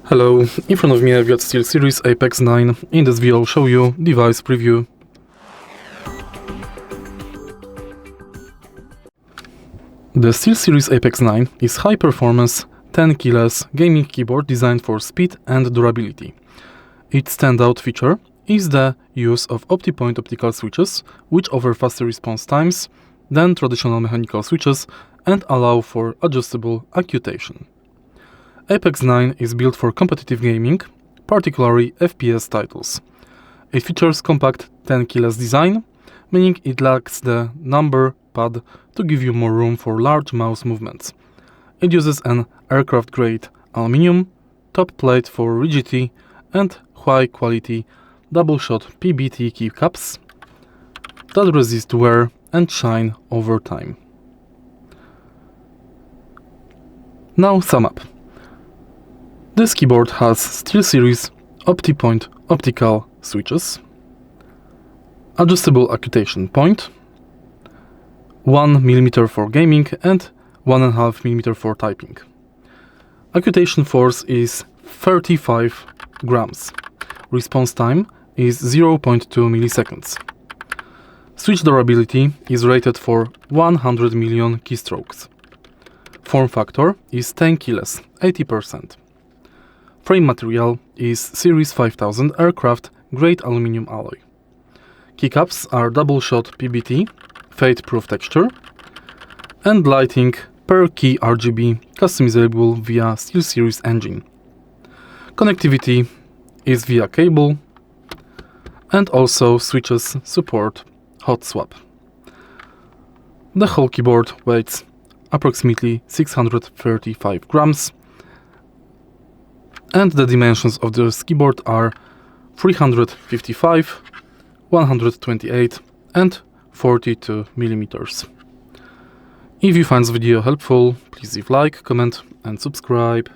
Hello, in front of me I've got SteelSeries Apex 9. In this video I'll show you device preview. The SteelSeries Apex 9 is high-performance, 10 keyless gaming keyboard designed for speed and durability. Its standout feature is the use of OptiPoint optical switches, which offer faster response times than traditional mechanical switches and allow for adjustable actuation. Apex 9 is built for competitive gaming, particularly FPS titles. It features compact 10 keyless design, meaning it lacks the number pad to give you more room for large mouse movements. It uses an aircraft-grade aluminum top plate for rigidity and high-quality double-shot PBT keycaps that resist wear and shine over time. Now sum up. This keyboard has SteelSeries OptiPoint optical switches, adjustable actuation point, 1 mm for gaming and 1.5 mm for typing. Actuation force is 35 grams. Response time is 0.2 milliseconds. Switch durability is rated for 100 million keystrokes. Form factor is 10 keyless, 80%. Frame material is Series 5000 aircraft-grade aluminum alloy. Keycaps are double-shot PBT, fade-proof texture, and lighting per key RGB customizable via SteelSeries Engine. Connectivity is via cable, and also switches support hot swap. The whole keyboard weighs approximately 635 grams, and the dimensions of this keyboard are 355, 128 and 42 millimeters. If you find this video helpful, please leave like, comment and subscribe.